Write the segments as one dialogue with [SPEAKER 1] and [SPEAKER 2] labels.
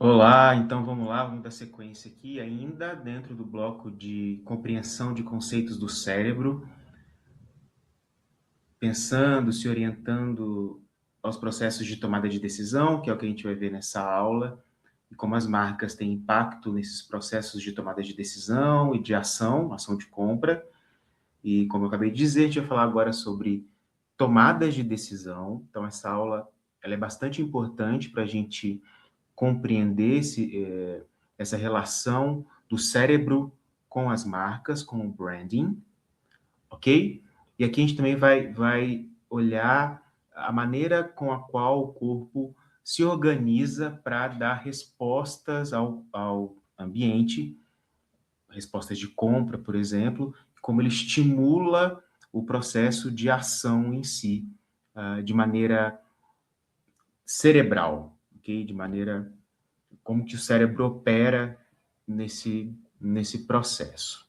[SPEAKER 1] Olá, então vamos lá, vamos dar sequência aqui, ainda dentro do bloco de compreensão de conceitos do cérebro, pensando, se orientando aos processos de tomada de decisão, que é o que a gente vai ver nessa aula, e como as marcas têm impacto nesses processos de tomada de decisão e de ação de compra. E como eu acabei de dizer, a gente vai falar agora sobre tomadas de decisão. Então, essa aula ela é bastante importante para a gente compreender essa relação do cérebro com as marcas, com o branding, ok? E aqui a gente também vai olhar a maneira com a qual o corpo se organiza para dar respostas ao ambiente, respostas de compra, por exemplo, como ele estimula o processo de ação em si, de maneira cerebral, ok? De maneira como que o cérebro opera nesse processo.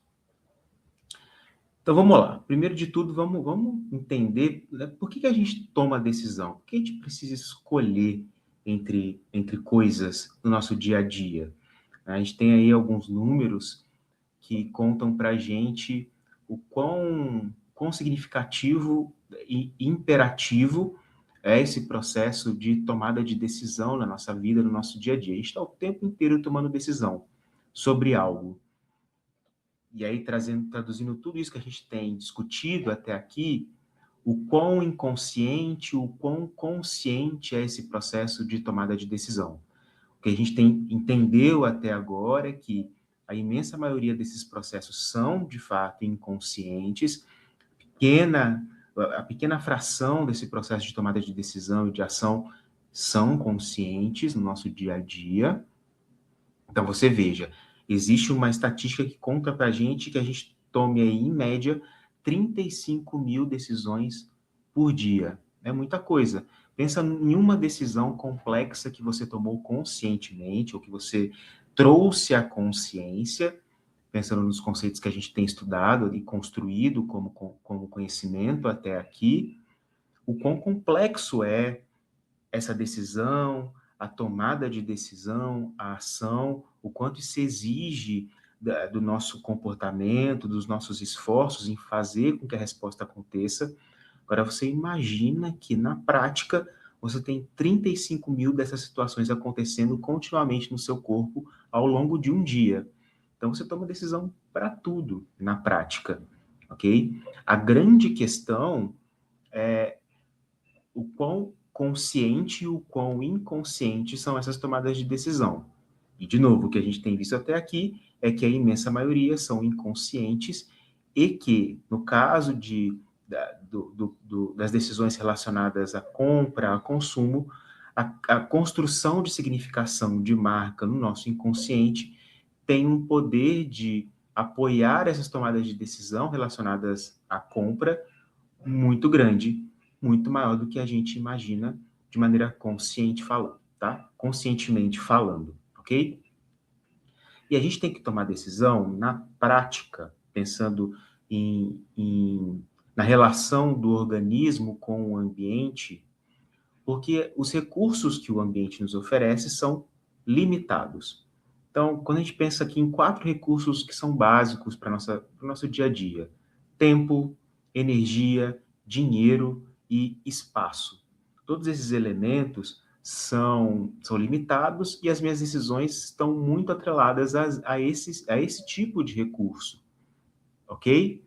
[SPEAKER 1] Então vamos lá. Primeiro de tudo, vamos entender, né, por que a gente toma a decisão? Por que a gente precisa escolher entre coisas no nosso dia a dia? A gente tem aí alguns números que contam para a gente o quão significativo e imperativo é esse processo de tomada de decisão na nossa vida, no nosso dia a dia. A gente está o tempo inteiro tomando decisão sobre algo. E aí, traduzindo tudo isso que a gente tem discutido até aqui, o quão inconsciente, o quão consciente é esse processo de tomada de decisão. O que a gente entendeu até agora é que a imensa maioria desses processos são, de fato, inconscientes. A pequena fração desse processo de tomada de decisão e de ação são conscientes no nosso dia a dia. Então, você veja, existe uma estatística que conta para a gente que a gente tome aí, em média, 35 mil decisões por dia. É muita coisa. Pensa em uma decisão complexa que você tomou conscientemente, ou que você trouxe à consciência, pensando nos conceitos que a gente tem estudado e construído como conhecimento até aqui, o quão complexo é essa decisão, a tomada de decisão, a ação, o quanto isso exige do nosso comportamento, dos nossos esforços em fazer com que a resposta aconteça. Agora, você imagina que, na prática, você tem 35 mil dessas situações acontecendo continuamente no seu corpo ao longo de um dia. Então, você toma decisão para tudo, na prática, ok? A grande questão é o quão consciente e o quão inconsciente são essas tomadas de decisão. E, de novo, o que a gente tem visto até aqui é que a imensa maioria são inconscientes e que, no caso das decisões relacionadas à compra, a consumo, a construção de significação de marca no nosso inconsciente tem um poder de apoiar essas tomadas de decisão relacionadas à compra muito grande, muito maior do que a gente imagina de maneira consciente falando, tá? Conscientemente falando, ok? E a gente tem que tomar decisão na prática, pensando na relação do organismo com o ambiente, porque os recursos que o ambiente nos oferece são limitados. Então, quando a gente pensa aqui em 4 recursos que são básicos para o nosso dia a dia: tempo, energia, dinheiro e espaço. Todos esses elementos são limitados e as minhas decisões estão muito atreladas a esse tipo de recurso, ok?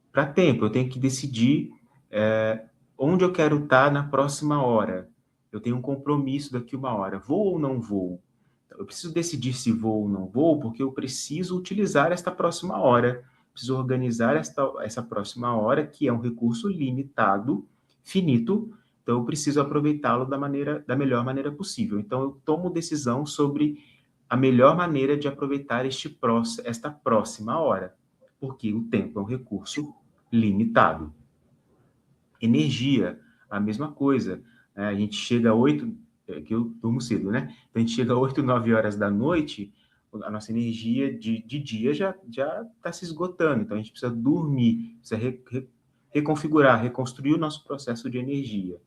[SPEAKER 1] Para tempo, eu tenho que decidir onde eu quero estar na próxima hora. Eu tenho um compromisso daqui uma hora. Vou ou não vou? Eu preciso decidir se vou ou não vou, porque eu preciso utilizar esta próxima hora. Preciso organizar essa próxima hora, que é um recurso limitado, finito, então eu preciso aproveitá-lo da melhor maneira possível. Então eu tomo decisão sobre a melhor maneira de aproveitar esta próxima hora, porque o tempo é um recurso limitado. Energia, a mesma coisa. A gente chega a 8, que eu durmo cedo, né? Então, a gente chega a 8, 9 horas da noite, a nossa energia de dia já está se esgotando. Então, a gente precisa dormir, precisa reconfigurar, reconstruir o nosso processo de energia.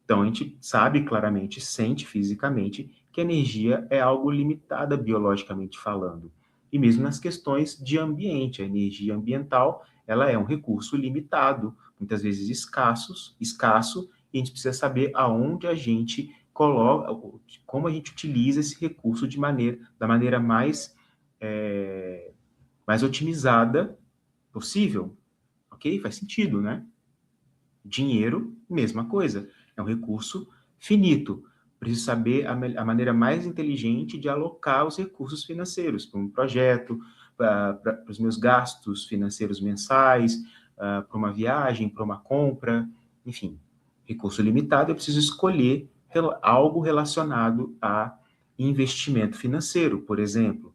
[SPEAKER 1] Então, a gente sabe claramente, sente fisicamente que a energia é algo limitada biologicamente falando. E mesmo nas questões de ambiente, a energia ambiental, ela é um recurso limitado, muitas vezes escasso, e a gente precisa saber aonde a gente coloca, como a gente utiliza esse recurso da maneira mais otimizada possível. Ok? Faz sentido, né? Dinheiro, mesma coisa. É um recurso finito. Preciso saber a maneira mais inteligente de alocar os recursos financeiros para um projeto, para os meus gastos financeiros mensais, para uma viagem, para uma compra, enfim. Recurso limitado, eu preciso escolher algo relacionado a investimento financeiro, por exemplo.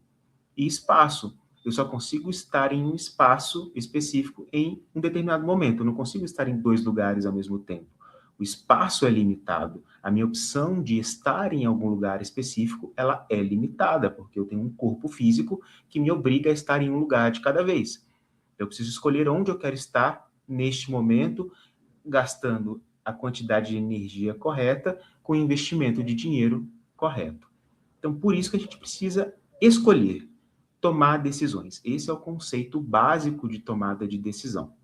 [SPEAKER 1] E espaço. Eu só consigo estar em um espaço específico em um determinado momento. Eu não consigo estar em dois lugares ao mesmo tempo. O espaço é limitado. A minha opção de estar em algum lugar específico, ela é limitada, porque eu tenho um corpo físico que me obriga a estar em um lugar de cada vez. Eu preciso escolher onde eu quero estar neste momento, gastando a quantidade de energia correta com o investimento de dinheiro correto. Então, por isso que a gente precisa escolher, tomar decisões. Esse é o conceito básico de tomada de decisão,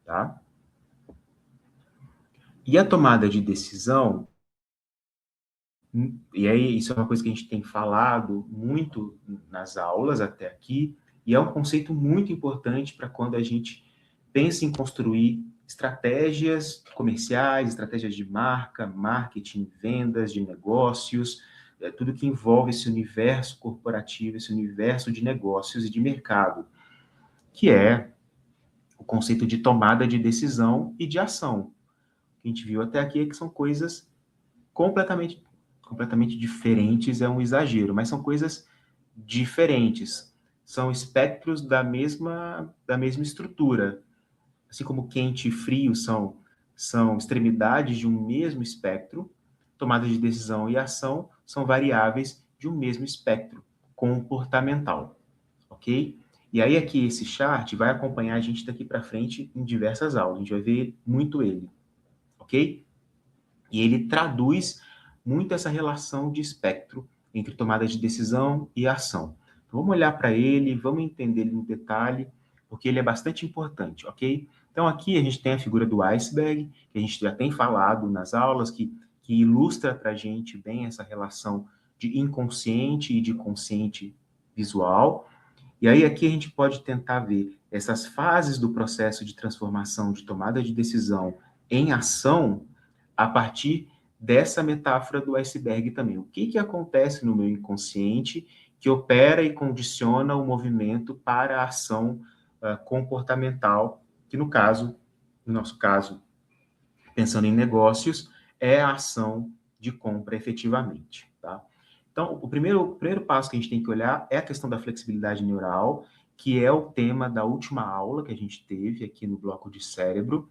[SPEAKER 1] tá? E a tomada de decisão, e aí isso é uma coisa que a gente tem falado muito nas aulas até aqui, e é um conceito muito importante para quando a gente pensa em construir estratégias comerciais, estratégias de marca, marketing, vendas, de negócios, tudo que envolve esse universo corporativo, esse universo de negócios e de mercado, que é o conceito de tomada de decisão e de ação. O que a gente viu até aqui é que são coisas completamente diferentes, é um exagero, mas são coisas diferentes. São espectros da mesma estrutura. Assim como quente e frio são extremidades de um mesmo espectro, tomada de decisão e ação são variáveis de um mesmo espectro comportamental, ok? E aí aqui esse chart vai acompanhar a gente daqui para frente em diversas aulas, a gente vai ver muito ele, ok? E ele traduz muito essa relação de espectro entre tomada de decisão e ação. Então, vamos olhar para ele, vamos entender ele no detalhe, porque ele é bastante importante, ok? Então, aqui a gente tem a figura do iceberg, que a gente já tem falado nas aulas, que ilustra para a gente bem essa relação de inconsciente e de consciente visual. E aí aqui a gente pode tentar ver essas fases do processo de transformação de tomada de decisão em ação a partir dessa metáfora do iceberg também. O que acontece no meu inconsciente que opera e condiciona o movimento para a ação comportamental, que no nosso caso, pensando em negócios, é a ação de compra efetivamente, tá? Então, o primeiro passo que a gente tem que olhar é a questão da flexibilidade neural, que é o tema da última aula que a gente teve aqui no bloco de cérebro,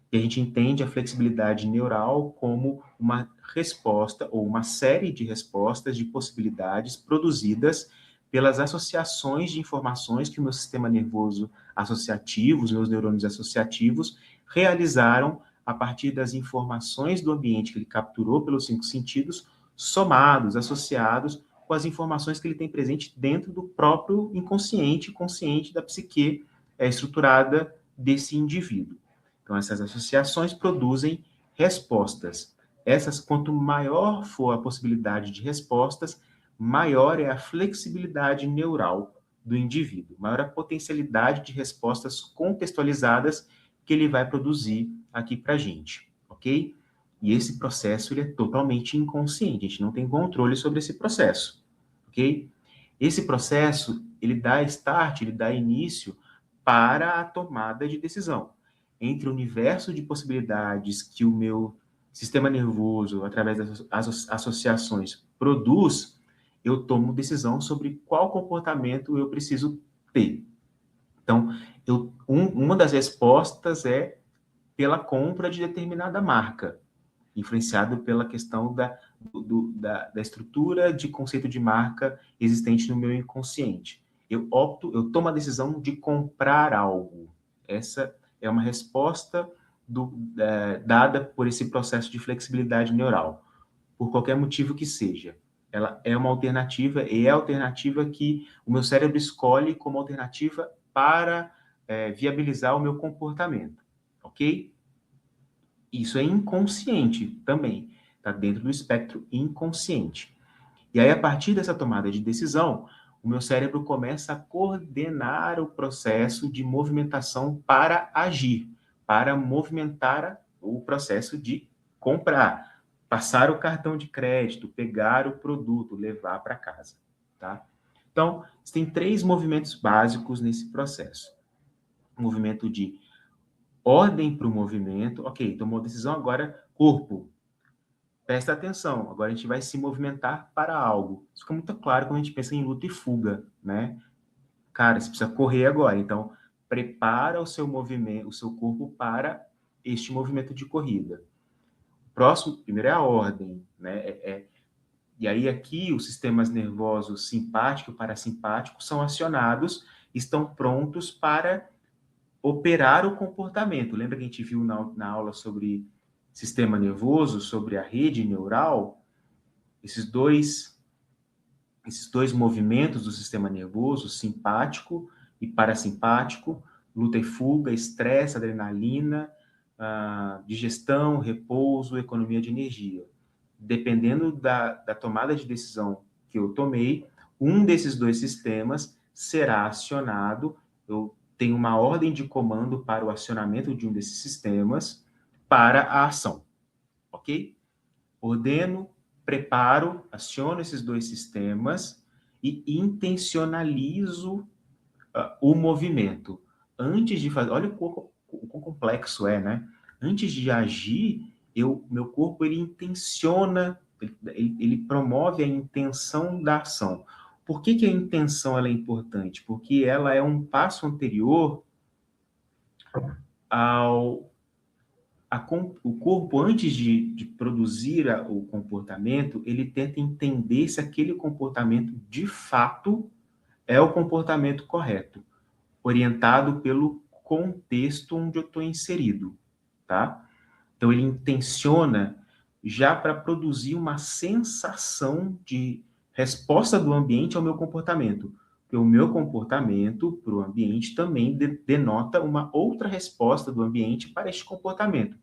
[SPEAKER 1] e a gente entende a flexibilidade neural como uma resposta ou uma série de respostas de possibilidades produzidas pelas associações de informações que o meu sistema nervoso associativo, os meus neurônios associativos, realizaram a partir das informações do ambiente que ele capturou pelos 5 sentidos, somados, associados com as informações que ele tem presente dentro do próprio inconsciente, consciente da psique estruturada desse indivíduo. Então, essas associações produzem respostas. Quanto maior for a possibilidade de respostas, maior é a flexibilidade neural do indivíduo, maior a potencialidade de respostas contextualizadas que ele vai produzir aqui para a gente, ok? E esse processo ele é totalmente inconsciente, a gente não tem controle sobre esse processo, ok? Esse processo, ele dá start, ele dá início para a tomada de decisão. Entre o universo de possibilidades que o meu sistema nervoso, através das associações, produz, eu tomo decisão sobre qual comportamento eu preciso ter. Então, uma das respostas é pela compra de determinada marca, influenciado pela questão da estrutura de conceito de marca existente no meu inconsciente. Eu tomo a decisão de comprar algo. Essa é uma resposta dada por esse processo de flexibilidade neural, por qualquer motivo que seja. ela é uma alternativa, e é a alternativa que o meu cérebro escolhe como alternativa para viabilizar o meu comportamento, ok? Isso é inconsciente também, está dentro do espectro inconsciente. E aí, a partir dessa tomada de decisão, o meu cérebro começa a coordenar o processo de movimentação para agir, para movimentar o processo de comprar, passar o cartão de crédito, pegar o produto, levar para casa, tá? Então, tem 3 movimentos básicos nesse processo. O movimento de ordem para o movimento, ok, tomou decisão, agora corpo, presta atenção, agora a gente vai se movimentar para algo. Isso fica muito claro quando a gente pensa em luta e fuga, né? Cara, você precisa correr agora, então prepara o seu movimento, o seu corpo para este movimento de corrida. Próximo, primeiro é a ordem, né? E aí aqui os sistemas nervosos simpático e parasimpático são acionados, estão prontos para operar o comportamento. Lembra que a gente viu na aula sobre sistema nervoso, sobre a rede neural? Esses dois movimentos do sistema nervoso, simpático e parasimpático, luta e fuga, estresse, adrenalina, digestão, repouso, economia de energia. Dependendo da tomada de decisão que eu tomei, um desses 2 sistemas será acionado. Eu tenho uma ordem de comando para o acionamento de um desses sistemas para a ação, ok? Ordeno, preparo, aciono esses 2 sistemas e intencionalizo o movimento. Antes de fazer, olha o quão complexo é, né? Antes de agir, meu corpo ele intenciona, ele promove a intenção da ação. Por que a intenção ela é importante? Porque ela é um passo anterior ao o corpo, antes de produzir o comportamento, ele tenta entender se aquele comportamento, de fato, é o comportamento correto, orientado pelo contexto onde eu estou inserido, tá? Então, ele intenciona já para produzir uma sensação de resposta do ambiente ao meu comportamento. Porque o meu comportamento para o ambiente também denota uma outra resposta do ambiente para este comportamento.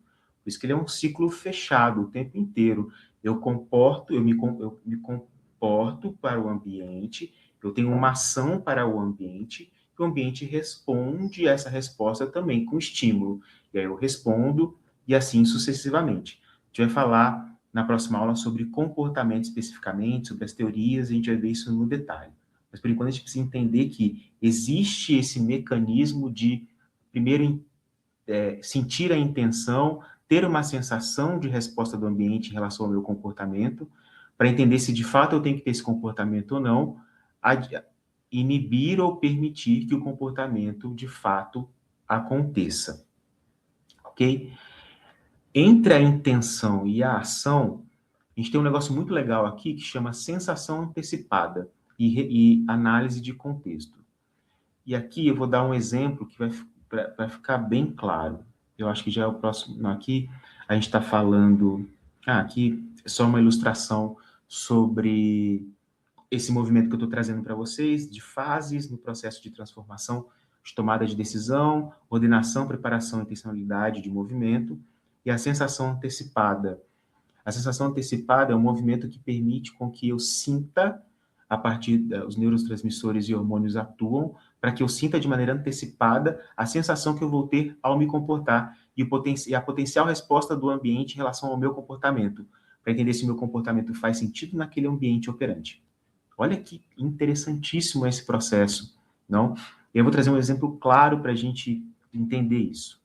[SPEAKER 1] Por isso que ele é um ciclo fechado o tempo inteiro. Eu me comporto para o ambiente, eu tenho uma ação para o ambiente, e o ambiente responde essa resposta também com estímulo. E aí eu respondo, e assim sucessivamente. A gente vai falar na próxima aula sobre comportamento especificamente, sobre as teorias, a gente vai ver isso no detalhe. Mas, por enquanto, a gente precisa entender que existe esse mecanismo de, primeiro, sentir a intenção, ter uma sensação de resposta do ambiente em relação ao meu comportamento, para entender se de fato eu tenho que ter esse comportamento ou não, inibir ou permitir que o comportamento de fato aconteça. Ok? Entre a intenção e a ação, a gente tem um negócio muito legal aqui que chama sensação antecipada e análise de contexto. E aqui eu vou dar um exemplo que vai ficar bem claro. Eu acho que já é o próximo. Não, aqui a gente está falando. Aqui é só uma ilustração sobre esse movimento que eu estou trazendo para vocês, de fases no processo de transformação, de tomada de decisão, ordenação, preparação e intencionalidade de movimento, e a sensação antecipada. A sensação antecipada é um movimento que permite com que eu sinta, a partir dos neurotransmissores e hormônios atuam, para que eu sinta de maneira antecipada a sensação que eu vou ter ao me comportar e a potencial resposta do ambiente em relação ao meu comportamento, para entender se o meu comportamento faz sentido naquele ambiente operante. Olha que interessantíssimo esse processo, não? Eu vou trazer um exemplo claro para a gente entender isso.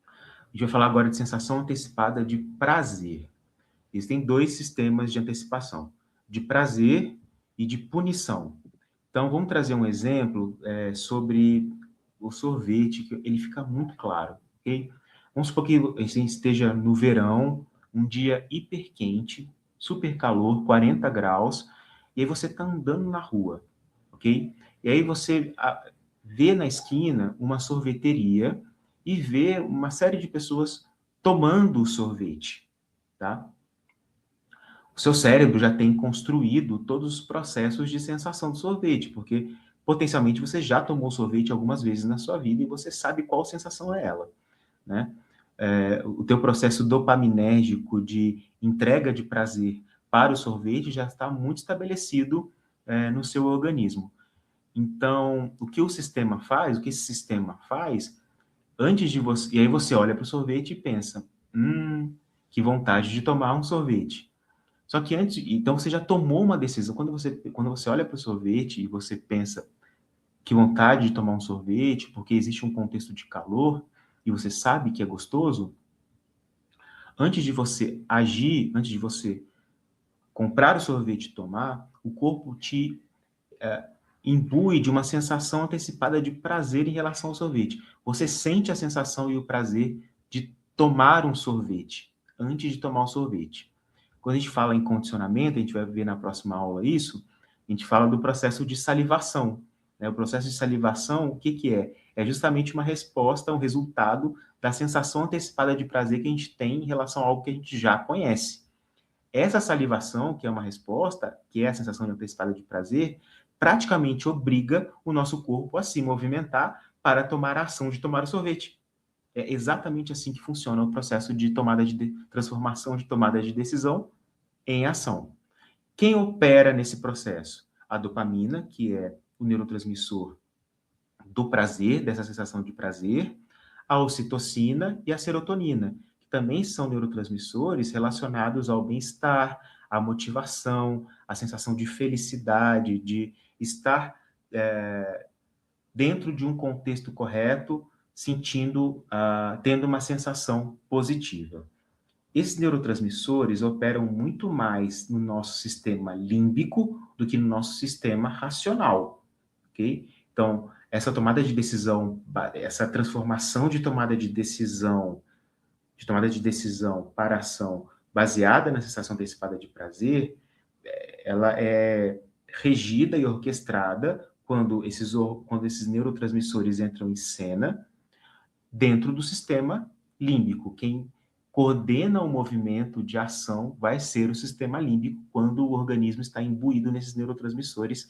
[SPEAKER 1] A gente vai falar agora de sensação antecipada de prazer. Existem 2 sistemas de antecipação, de prazer e de punição. Então, vamos trazer um exemplo sobre o sorvete, que ele fica muito claro, ok? Vamos supor que a gente esteja no verão, um dia hiper quente, super calor, 40 graus, e aí você está andando na rua, ok? E aí você vê na esquina uma sorveteria e vê uma série de pessoas tomando sorvete, tá? o seu cérebro já tem construído todos os processos de sensação do sorvete, porque potencialmente você já tomou sorvete algumas vezes na sua vida e você sabe qual sensação é ela, né? O teu processo dopaminérgico de entrega de prazer para o sorvete já está muito estabelecido no seu organismo. Então, o que o sistema faz, o que esse sistema faz, antes de você... E aí você olha para o sorvete e pensa, que vontade de tomar um sorvete. Só que antes... Então, você já tomou uma decisão. Quando você olha para o sorvete e você pensa que vontade de tomar um sorvete, porque existe um contexto de calor, e você sabe que é gostoso, antes de você agir, antes de você comprar o sorvete e tomar, o corpo te imbui de uma sensação antecipada de prazer em relação ao sorvete. Você sente a sensação e o prazer de tomar um sorvete, antes de tomar o sorvete. Quando a gente fala em condicionamento, a gente vai ver na próxima aula isso, a gente fala do processo de salivação. Né? O processo de salivação, o que, que é? É justamente uma resposta, um resultado da sensação antecipada de prazer que a gente tem em relação a algo que a gente já conhece. Essa salivação, que é uma resposta, que é a sensação de antecipada de prazer, praticamente obriga o nosso corpo a se movimentar para tomar a ação de tomar o sorvete. É exatamente assim que funciona o processo de transformação de tomada de decisão em ação. Quem opera nesse processo? A dopamina, que é o neurotransmissor do prazer, dessa sensação de prazer, a ocitocina e a serotonina, que também são neurotransmissores relacionados ao bem-estar, à motivação, à sensação de felicidade, de estar dentro de um contexto correto, sentindo, tendo uma sensação positiva. Esses neurotransmissores operam muito mais no nosso sistema límbico do que no nosso sistema racional, ok? Então, essa tomada de decisão, essa transformação de tomada de decisão para ação baseada na sensação antecipada de prazer, ela é regida e orquestrada quando esses neurotransmissores entram em cena dentro do sistema límbico. Quem coordena o movimento de ação vai ser o sistema límbico quando o organismo está imbuído nesses neurotransmissores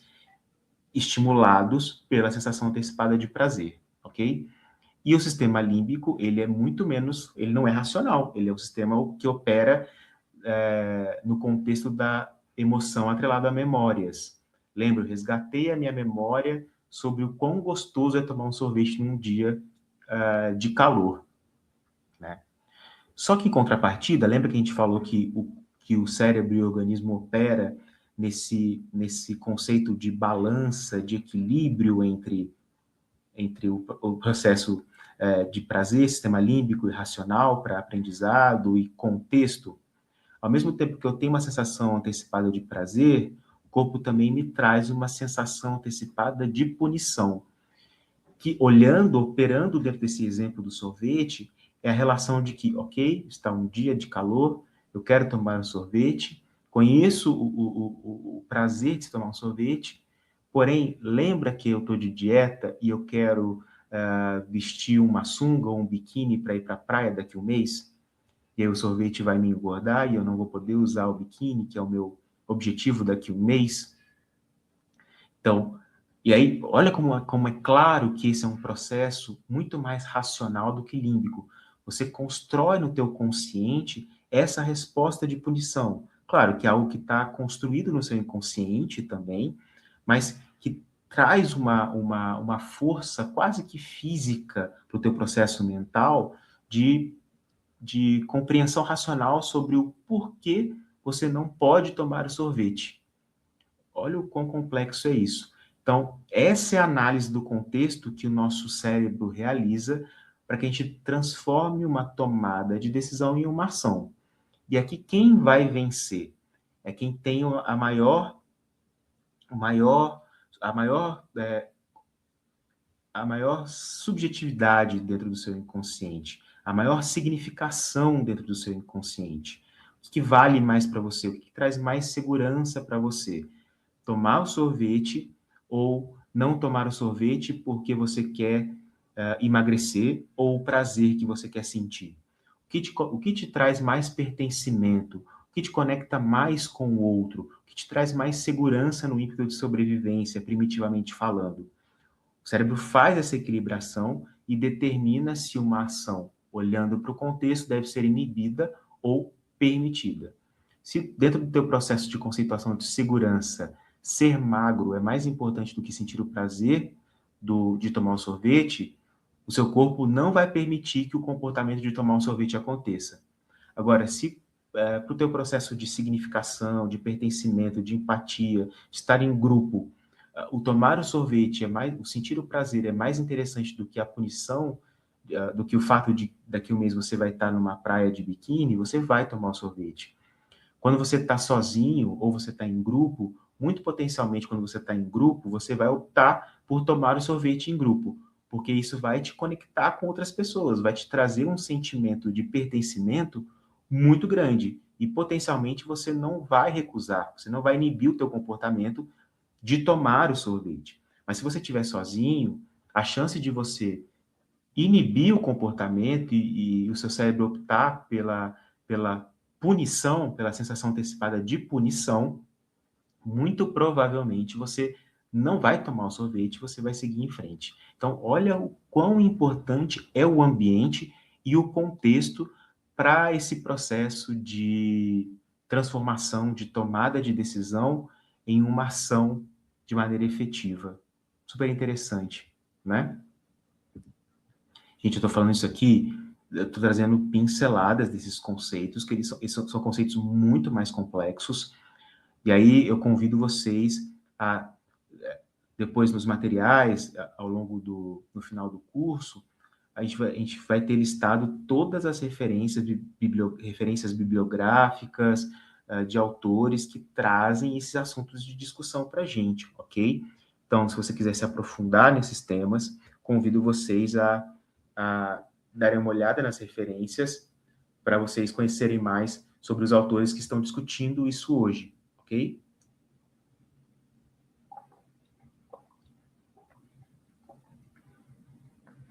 [SPEAKER 1] estimulados pela sensação antecipada de prazer, ok? E o sistema límbico, ele é muito menos, ele não é racional, ele é um sistema que opera no contexto da emoção atrelada a memórias. Lembra, eu resgatei a minha memória sobre o quão gostoso é tomar um sorvete num dia de calor, né? Só que, em contrapartida, lembra que a gente falou que o cérebro e o organismo opera nesse conceito de balança, de equilíbrio entre o processo de prazer, sistema límbico e racional para aprendizado e contexto? Ao mesmo tempo que eu tenho uma sensação antecipada de prazer, o corpo também me traz uma sensação antecipada de punição, que, operando dentro desse exemplo do sorvete, é a relação de que, ok, está um dia de calor, eu quero tomar um sorvete, conheço o prazer de se tomar um sorvete, porém, lembra que eu estou de dieta e eu quero vestir uma sunga ou um biquíni para ir para a praia daqui a um mês? E aí o sorvete vai me engordar e eu não vou poder usar o biquíni, que é o meu objetivo daqui a um mês? Então, e aí, olha como é claro que esse é um processo muito mais racional do que límbico. Você constrói no teu consciente essa resposta de punição. Claro que é algo que está construído no seu inconsciente também, mas que traz uma força quase que física para o teu processo mental de compreensão racional sobre o porquê você não pode tomar o sorvete. Olha o quão complexo é isso. Então, essa é a análise do contexto que o nosso cérebro realiza para que a gente transforme uma tomada de decisão em uma ação. E aqui quem vai vencer? É quem tem a maior subjetividade dentro do seu inconsciente, a maior significação dentro do seu inconsciente. O que vale mais para você? O que traz mais segurança para você? Tomar o sorvete ou não tomar o sorvete porque você quer emagrecer ou o prazer que você quer sentir? O que te traz mais pertencimento? o que te conecta mais com o outro, o que te traz mais segurança no ímpeto de sobrevivência, primitivamente falando. O cérebro faz essa equilibração e determina se uma ação, olhando para o contexto, deve ser inibida ou permitida. Se dentro do teu processo de conceituação de segurança, ser magro é mais importante do que sentir o prazer de tomar um sorvete, o seu corpo não vai permitir que o comportamento de tomar um sorvete aconteça. Agora, se para o teu processo de significação, de pertencimento, de empatia, de estar em grupo, o tomar o sorvete o sentir o prazer é mais interessante do que a punição, do que o fato de daqui a um mês você vai estar numa praia de biquíni, você vai tomar o sorvete. Quando você está sozinho ou você está em grupo, muito potencialmente quando você está em grupo, você vai optar por tomar o sorvete em grupo, porque isso vai te conectar com outras pessoas, vai te trazer um sentimento de pertencimento muito grande e potencialmente você não vai recusar, você não vai inibir o teu comportamento de tomar o sorvete. Mas se você estiver sozinho, a chance de você inibir o comportamento e o seu cérebro optar pela punição, pela sensação antecipada de punição, muito provavelmente você não vai tomar o sorvete, você vai seguir em frente. Então, olha o quão importante é o ambiente e o contexto para esse processo de transformação, de tomada de decisão em uma ação de maneira efetiva. Super interessante, né? Gente, eu estou falando isso aqui, eu estou trazendo pinceladas desses conceitos, que eles são conceitos muito mais complexos, e aí eu convido vocês a, depois nos materiais, ao longo no final do curso, a gente vai ter listado todas as referências bibliográficas, de autores que trazem esses assuntos de discussão para a gente, ok? Então, se você quiser se aprofundar nesses temas, convido vocês a darem uma olhada nas referências para vocês conhecerem mais sobre os autores que estão discutindo isso hoje, ok?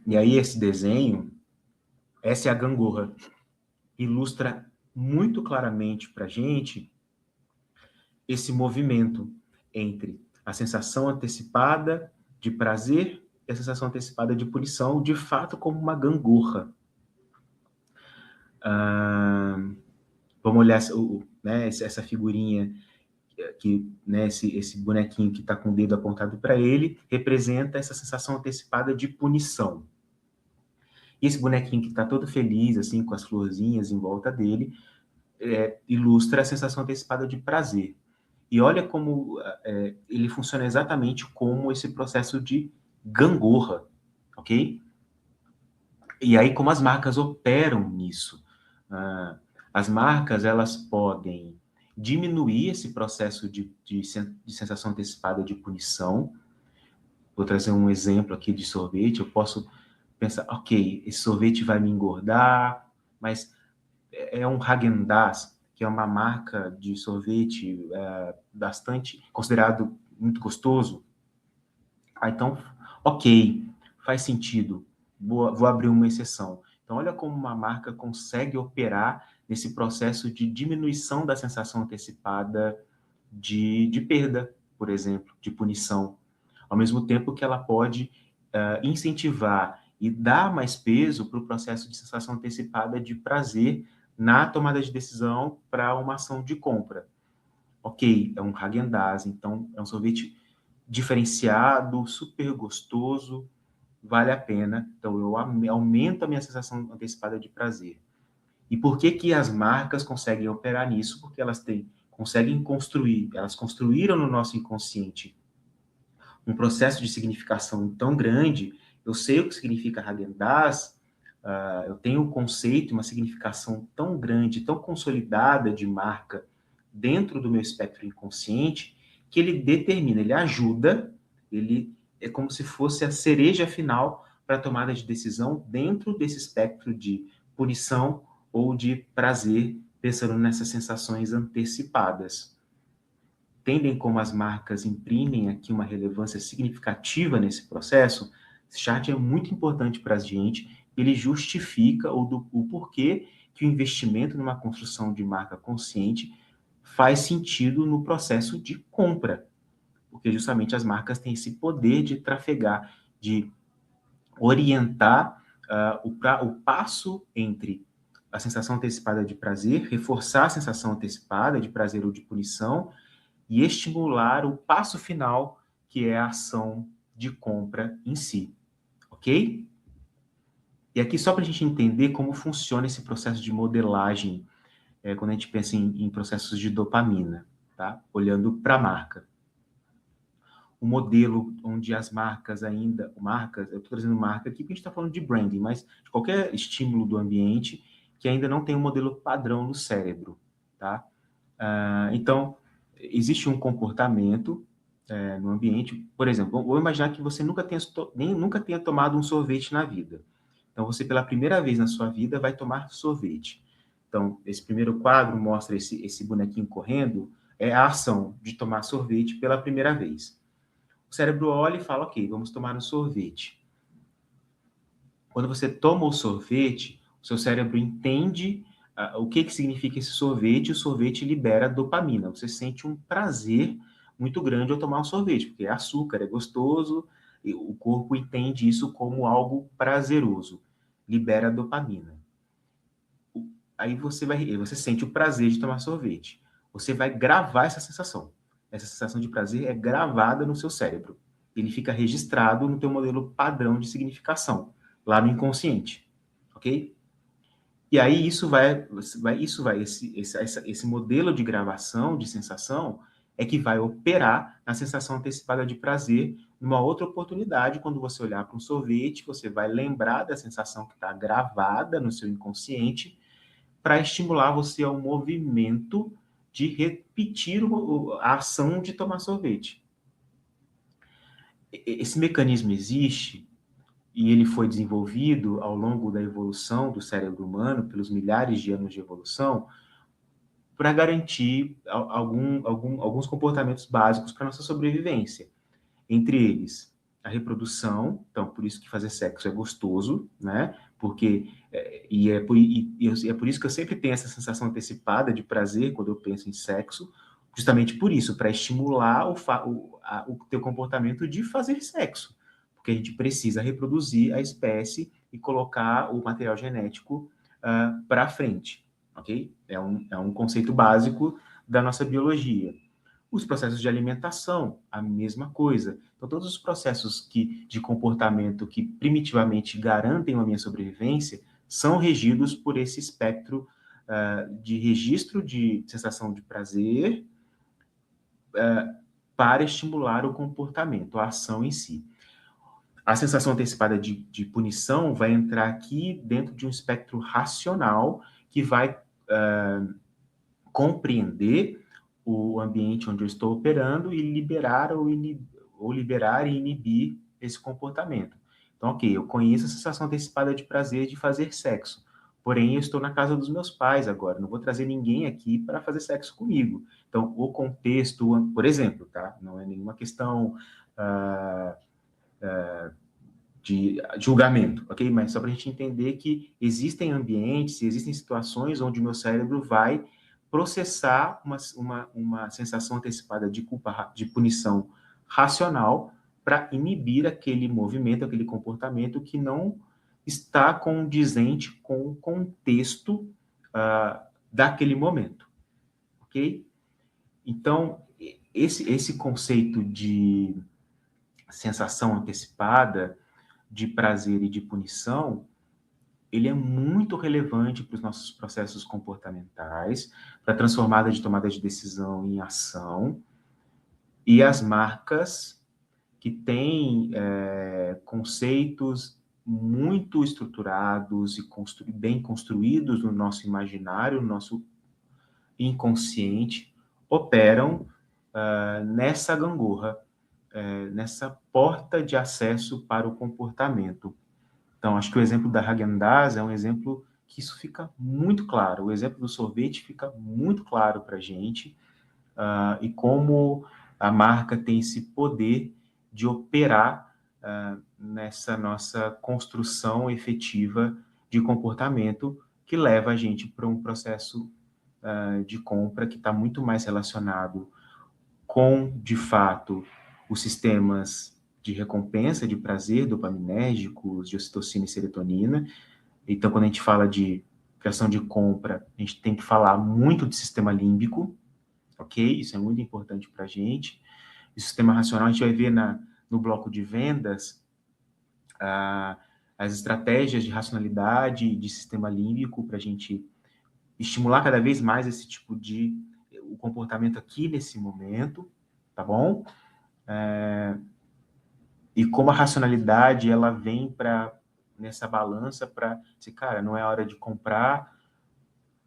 [SPEAKER 1] E aí esse desenho, essa é a gangorra, ilustra muito claramente para a gente esse movimento entre a sensação antecipada de prazer e a sensação antecipada de punição, de fato como uma gangorra. Vamos olhar né, essa figurinha que, né, esse bonequinho que está com o dedo apontado para ele, representa essa sensação antecipada de punição. E esse bonequinho que está todo feliz, assim, com as florzinhas em volta dele, ilustra a sensação antecipada de prazer. E olha como ele funciona exatamente como esse processo de gangorra, ok? E aí como as marcas operam nisso. As marcas, elas podem diminuir esse processo de sensação antecipada de punição. Vou trazer um exemplo aqui de sorvete. Eu posso pensar, ok, esse sorvete vai me engordar, mas é um Häagen-Dazs, que é uma marca de sorvete bastante considerado muito gostoso. Então, ok, faz sentido. Vou abrir uma exceção. Então, olha como uma marca consegue operar nesse processo de diminuição da sensação antecipada de perda, por exemplo, de punição. Ao mesmo tempo que ela pode incentivar e dar mais peso para o processo de sensação antecipada de prazer na tomada de decisão para uma ação de compra. Ok, é um Häagen-Dazs, então é um sorvete diferenciado, super gostoso, vale a pena. Então eu aumento a minha sensação antecipada de prazer. E por que que as marcas conseguem operar nisso? Porque elas conseguem construir, elas construíram no nosso inconsciente um processo de significação tão grande. Eu sei o que significa Häagen-Dazs, eu tenho um conceito, uma significação tão grande, tão consolidada de marca dentro do meu espectro inconsciente, que ele determina, ele ajuda, ele é como se fosse a cereja final para a tomada de decisão dentro desse espectro de punição ou de prazer, pensando nessas sensações antecipadas. Entendem como as marcas imprimem aqui uma relevância significativa nesse processo? Esse chart é muito importante para a gente, ele justifica o porquê que o investimento numa construção de marca consciente faz sentido no processo de compra, porque justamente as marcas têm esse poder de trafegar, de orientar o passo entre a sensação antecipada de prazer, reforçar a sensação antecipada de prazer ou de punição e estimular o passo final, que é a ação de compra em si, ok? E aqui só para a gente entender como funciona esse processo de modelagem, quando a gente pensa em processos de dopamina, tá? Olhando para a marca. O modelo onde as marcas ainda, eu estou trazendo marca aqui porque a gente está falando de branding, mas de qualquer estímulo do ambiente que ainda não tem um modelo padrão no cérebro, tá? Então, existe um comportamento no ambiente, por exemplo, vou imaginar que você nunca tenha tomado um sorvete na vida. Então, você pela primeira vez na sua vida vai tomar sorvete. Então, esse primeiro quadro mostra esse bonequinho correndo, é a ação de tomar sorvete pela primeira vez. O cérebro olha e fala, ok, vamos tomar um sorvete. Quando você toma o sorvete, o seu cérebro entende o que significa esse sorvete, e o sorvete libera dopamina. Você sente um prazer muito grande ao tomar um sorvete, porque é açúcar, é gostoso, e o corpo entende isso como algo prazeroso. Libera dopamina. Aí você sente o prazer de tomar sorvete. Você vai gravar essa sensação. Essa sensação de prazer é gravada no seu cérebro. Ele fica registrado no teu modelo padrão de significação, lá no inconsciente, ok? E aí esse modelo de gravação de sensação é que vai operar na sensação antecipada de prazer numa outra oportunidade. Quando você olhar para um sorvete, você vai lembrar da sensação que está gravada no seu inconsciente para estimular você ao movimento de repetir a ação de tomar sorvete. Esse mecanismo existe e ele foi desenvolvido ao longo da evolução do cérebro humano, pelos milhares de anos de evolução, para garantir alguns comportamentos básicos para a nossa sobrevivência. Entre eles, a reprodução, então por isso que fazer sexo é gostoso, né? Porque é por isso que eu sempre tenho essa sensação antecipada de prazer quando eu penso em sexo, justamente por isso, para estimular o teu comportamento de fazer sexo, porque a gente precisa reproduzir a espécie e colocar o material genético para frente, ok? É um conceito básico da nossa biologia. Os processos de alimentação, a mesma coisa. Então, todos os processos de comportamento que primitivamente garantem a minha sobrevivência são regidos por esse espectro de registro de sensação de prazer para estimular o comportamento, a ação em si. A sensação antecipada de punição vai entrar aqui dentro de um espectro racional que vai compreender o ambiente onde eu estou operando e liberar e inibir esse comportamento. Então, ok, eu conheço a sensação antecipada de prazer de fazer sexo, porém eu estou na casa dos meus pais agora, não vou trazer ninguém aqui para fazer sexo comigo. Então, o contexto, por exemplo, tá? Não é nenhuma questão de julgamento, ok? Mas só para a gente entender que existem ambientes, existem situações onde o meu cérebro vai processar uma sensação antecipada de culpa, de punição racional para inibir aquele movimento, aquele comportamento que não está condizente com o contexto daquele momento, ok? Então, esse conceito de sensação antecipada, de prazer e de punição, ele é muito relevante para os nossos processos comportamentais, para a transformada de tomada de decisão em ação, e as marcas que têm conceitos muito estruturados e bem construídos no nosso imaginário, no nosso inconsciente, operam nessa gangorra, nessa porta de acesso para o comportamento. Então, acho que o exemplo da Häagen-Dazs é um exemplo que isso fica muito claro. O exemplo do sorvete fica muito claro para a gente, e como a marca tem esse poder de operar nessa nossa construção efetiva de comportamento que leva a gente para um processo de compra que está muito mais relacionado com, de fato, os sistemas de recompensa, de prazer, dopaminérgicos, de ocitocina e serotonina. Então, quando a gente fala de criação de compra, a gente tem que falar muito de sistema límbico, ok? Isso é muito importante para a gente. E o sistema racional, a gente vai ver no bloco de vendas as estratégias de racionalidade e de sistema límbico para a gente estimular cada vez mais esse tipo de o comportamento aqui nesse momento, tá bom? E como a racionalidade ela vem para nessa balança para dizer, cara, não é hora de comprar,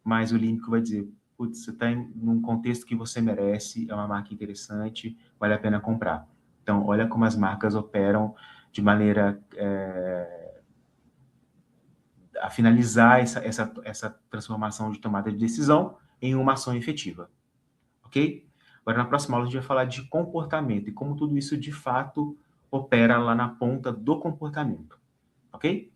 [SPEAKER 1] mas o límbico vai dizer, putz, você está num contexto que você merece, é uma marca interessante, vale a pena comprar. Então, olha como as marcas operam de maneira a finalizar essa transformação de tomada de decisão em uma ação efetiva, ok? Agora, na próxima aula, a gente vai falar de comportamento e como tudo isso, de fato, opera lá na ponta do comportamento, ok?